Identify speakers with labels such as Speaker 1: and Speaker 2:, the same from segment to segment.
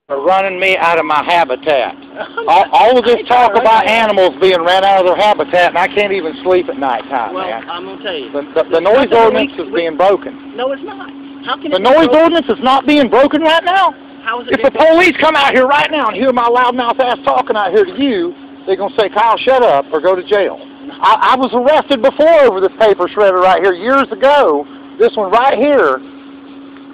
Speaker 1: for running me out of my habitat. All of this talk about animals being ran out of their habitat, and I can't even sleep at nighttime, man.
Speaker 2: Well, I'm going to tell you.
Speaker 1: The noise ordinance is being broken.
Speaker 2: No, it's not. How can
Speaker 1: the noise ordinance is not being broken right now?
Speaker 2: How is it?
Speaker 1: If the police come out here right now and hear my loudmouth ass talking out here to you, they're going to say, Kyle, shut up or go to jail. I was arrested before over this paper shredder right here years ago. This one right here.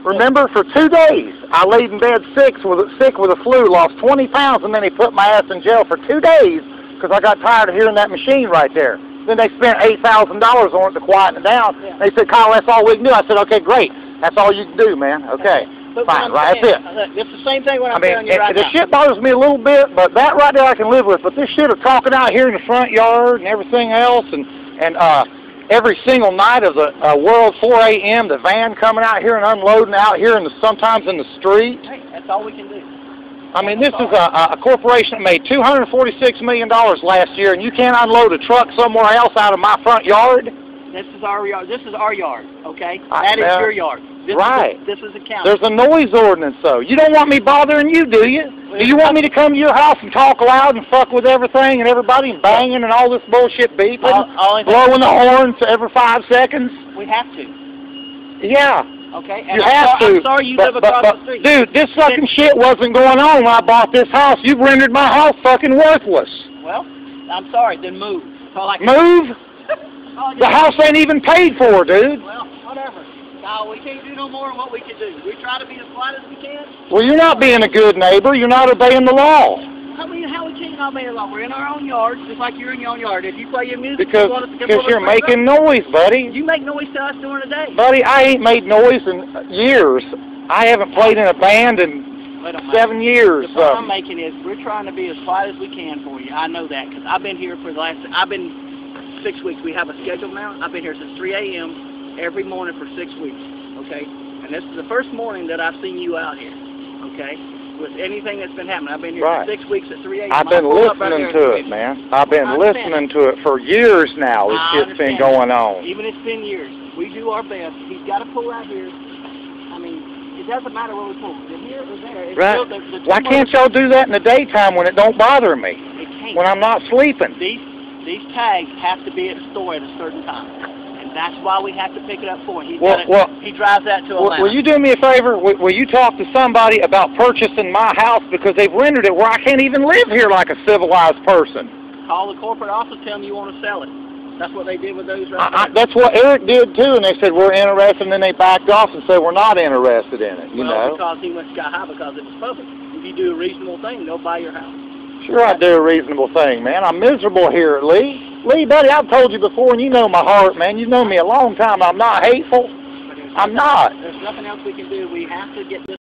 Speaker 1: Remember, for 2 days, I laid in bed sick with a flu, lost 20 pounds, and then they put my ass in jail for 2 days because I got tired of hearing that machine right there. Then they spent $8,000 on it to quieten it down. Yeah. They said, Kyle, that's all we can do. I said, okay, great. That's all you can do, man. Okay. Fine, right, that's it.
Speaker 2: It's the same thing when I'm telling you right now.
Speaker 1: The shit bothers me a little bit, but that right there I can live with. But this shit of talking out here in the front yard and everything else, and every single night of the world 4 a.m., the van coming out here and unloading out here, and sometimes in the street.
Speaker 2: Hey, that's all we can do.
Speaker 1: I mean, this is a corporation that made $246 million last year, and you can't unload a truck somewhere else out of my front yard?
Speaker 2: This is our yard. This is our yard, okay? That is your yard. This is a county.
Speaker 1: There's a noise ordinance, though. You don't want me bothering you, do you? Do you want me to come to your house and talk loud and fuck with everything and everybody and banging and all this bullshit beeping, blowing the horns every 5 seconds?
Speaker 2: We have to.
Speaker 1: Yeah.
Speaker 2: Okay.
Speaker 1: And you have to.
Speaker 2: I'm sorry you live across the street.
Speaker 1: Dude, this fucking shit wasn't going on when I bought this house. You've rendered my house fucking worthless.
Speaker 2: Well, I'm sorry. Then move.
Speaker 1: Move? The house ain't even paid for, dude.
Speaker 2: Well, whatever. No, we can't do no more than what we can do. We try to be as polite as we can.
Speaker 1: Well, you're not being a good neighbor. You're not obeying the law.
Speaker 2: I mean, how we can't obey the law? We're in our own yard, just like you're in your own yard. If you play your music,
Speaker 1: because you're making noise, buddy.
Speaker 2: You make noise to us during the day.
Speaker 1: Buddy, I ain't made noise in years. I haven't played in a band in 7 years.
Speaker 2: The point I'm making is we're trying to be as polite as we can for you. I know that because I've been here for I've been 6 weeks. We have a schedule now. I've been here since 3 a.m. every morning for 6 weeks, okay? And this is the first morning that I've seen you out here, okay? With anything that's been happening. I've been here for 6 weeks at 3 a.m.
Speaker 1: I've been listening to it, man. I've been listening to it for years now. This shit's been going on.
Speaker 2: Even it's been years. We do our best. He's got to pull out here. I mean, it doesn't matter where we pull. Is it here or there? It's
Speaker 1: right.
Speaker 2: Still
Speaker 1: Why can't y'all do that in the daytime when it don't bother me?
Speaker 2: It can't.
Speaker 1: When I'm not sleeping.
Speaker 2: These tags have to be at the store at a certain time, and that's why we have to pick it up for him. He drives that to Atlanta.
Speaker 1: Will you do me a favor? Will you talk to somebody about purchasing my house because they've rendered it where I can't even live here like a civilized person?
Speaker 2: Call the corporate office, tell them you want to sell it. That's what they did with those
Speaker 1: that's what Eric did too, and they said we're interested, and then they backed off and said we're not interested in it. You know,
Speaker 2: because he went sky high because it was public. If you do a reasonable thing, they'll buy your house.
Speaker 1: Sure, I do a reasonable thing, man. I'm miserable here, Lee. Lee, buddy, I've told you before, and you know my heart, man. You've known me a long time. I'm not hateful. I'm not.
Speaker 2: There's nothing else we can do. We have to get this.